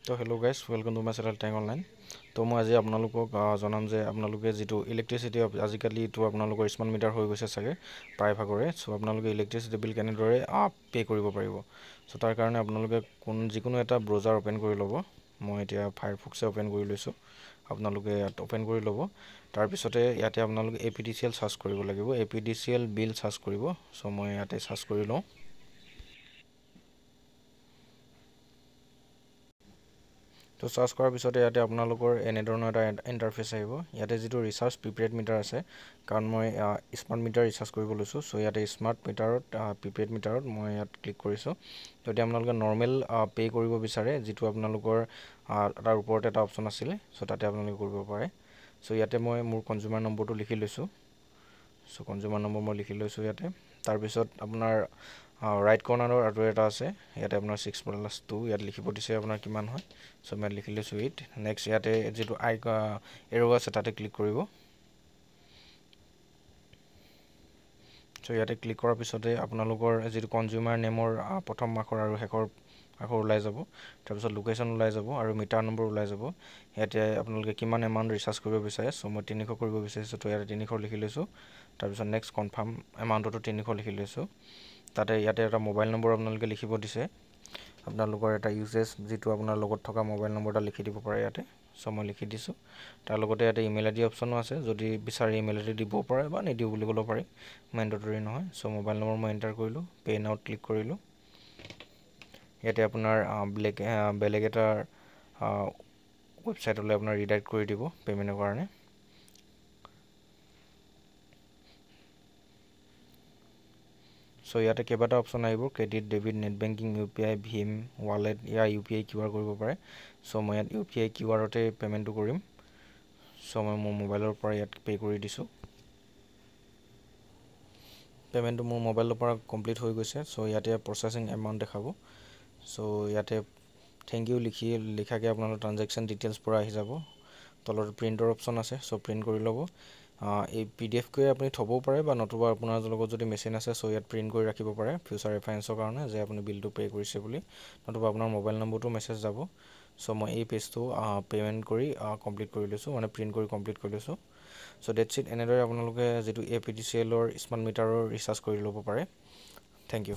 তো hello' guys welcome to my channel Teng online. তো মই আজি আপোনালোকক জনাম যে আপোনালোকে যিটো ইলেক্ট্ৰিচিটি আজিকালি এইটো আপোনালোকৰ স্মাৰ্ট মিটাৰ হৈ গৈছে চাগে প্ৰায়ভাগৰে। চ' আপোনালোকে ইলেক্ট্ৰিচিটি বিল কেনেদৰে পে' কৰিব পাৰিব। চ' তাৰ কাৰণে আপোনালোকে যিকোনো এটা ব্ৰাউজাৰ অ'পেন কৰি ল'ব। মই এতিয়া ফায়াৰফক্সে অ'পেন কৰি লৈছোঁ। আপোনালোকে ইয়াত অ'পেন কৰি ল'ব। তাৰপিছতে ইয়াতে আপোনালোকে APDCL চাৰ্চ কৰিব লাগিব। APDCL বিল চাৰ্চ কৰিব। চ' মই ইয়াতে চাৰ্চ কৰি লওঁ। তো চাৰ্চ কৰাৰ পিছতে ইয়াতে আপোনালোকৰ এনেধৰণৰ এটা ইণ্টাৰফেচ আহিব। ইয়াতে যিটো ৰিচাৰ্জ প্ৰিপেইড মিটাৰ আছে, কাৰণ মই স্মাৰ্ট মিটাৰ ৰিচাৰ্জ কৰিব লৈছোঁ। চ' ইয়াতে স্মাৰ্ট মিটাৰত প্ৰিপেইড মিটাৰত মই ইয়াত ক্লিক কৰিছোঁ। যদি আপোনালোকে নৰ্মেল পে' কৰিব বিচাৰে, যিটো আপোনালোকৰ তাৰ ওপৰত এটা অপশ্যন আছিলে, চ' তাতে আপোনালোকে কৰিব পাৰে। চ' ইয়াতে মই মোৰ কনজিউমাৰ নম্বৰটো লিখি লৈছোঁ। চ' কনজিউমাৰ নম্বৰ মই লিখি লৈছোঁ ইয়াতে। তাৰপিছত আপোনাৰ ৰাইট কৰ্নাৰৰ আৰু এটা আছে, ইয়াতে আপোনাৰ 6+2 ইয়াত লিখিব দিছে আপোনাৰ কিমান হয়। চ' মই লিখি লৈছোঁ 8। নেক্সট ইয়াতে যিটো এৰো আছে তাতে ক্লিক কৰিব। চ' ইয়াতে ক্লিক কৰাৰ পিছতে আপোনালোকৰ যিটো কনজিউমাৰ নেমৰ প্ৰথম আখৰ আৰু শেষৰ আখৰ ওলাই যাব। তাৰপিছত লোকেশ্যন ওলাই যাব আৰু মিটাৰ নম্বৰ ওলাই যাব। ইয়াতে আপোনালোকে কিমান এমাউণ্ট ৰিচাৰ্জ কৰিব বিচাৰে। চ' মই 300 কৰিব বিচাৰিছোঁ, তো ইয়াতে 300 লিখি লৈছোঁ। তাৰপিছত নেক্সট কনফাৰ্ম এমাউণ্টতো 300 লিখি লৈছোঁ। ইয়াতে এটা মোবাইল নম্বৰ আপোনালোকে লিখিব দিছে। আপোনালোকৰ এটা ইউজেজ যিটো আপোনাৰ লগত থকা মোবাইল নম্বৰ এটা লিখি দিব পাৰে ইয়াতে। চ' মই লিখি দিছোঁ। তাৰ লগতে ইয়াতে ইমেইল ID অপশ্যনো আছে, যদি বিচাৰে ইমেইল ID দিবও পাৰে বা নিদিওঁ বুলি ক'ব পাৰে, মেণ্ডেটৰী নহয়। চ' মোবাইল নম্বৰ মই এণ্টাৰ কৰিলোঁ, পে' নাওত ক্লিক কৰিলোঁ। ইয়াতে আপোনাৰ বেলেগ এটা ৱেবছাইটলৈ আপোনাৰ ৰিডাইৰেক্ট কৰি দিব পে'মেণ্টৰ কাৰণে। চ' ইয়াতে কেইবাটা অপশ্যন আহিব, credit, debit, net banking, UPI, ভীম, ৱালেট, UPI QR কৰিব পাৰে। চ' মই ইয়াত UPI QRতে পে'মেণ্টটো কৰিম। চ' মই মোৰ মোবাইলৰ পৰা ইয়াত পে' কৰি দিছোঁ। পে'মেণ্টটো মোৰ মোবাইলৰ পৰা কমপ্লিট হৈ গৈছে। চ' ইয়াতে প্ৰচেছিং এমাউণ্ট দেখাব। চ' ইয়াতে থেংক ইউ লিখাকৈ আপোনালোকৰ ট্ৰানজেকশ্যন ডিটেইলছ পৰা আহি যাব। তলত প্ৰিণ্টৰ অপশ্যন আছে, চ' প্ৰিণ্ট কৰি ল'ব। এই PDF-কৈ আপুনি থ'বও পাৰে বা নতুবা আপোনাৰ লগত যদি মেচিন আছে, চ' ইয়াত প্ৰিণ্ট কৰি ৰাখিব পাৰে ফিউচাৰ ৰেফাৰেঞ্চৰ কাৰণে, যে আপুনি বিলটো পে' কৰিছে বুলি। নতুবা আপোনাৰ মোবাইল নম্বৰটো মেছেজ যাব। চ' মই এই পেজটো পে'মেণ্ট কৰি কমপ্লিট কৰি লৈছোঁ, মানে প্ৰিণ্ট কৰি কমপ্লিট কৰি লৈছোঁ। চ' ডেটছ ইট। এনেদৰে আপোনালোকে যিটো APDCL স্মাৰ্ট মিটাৰৰ ৰিচাৰ্জ কৰি ল'ব পাৰে। Thank U.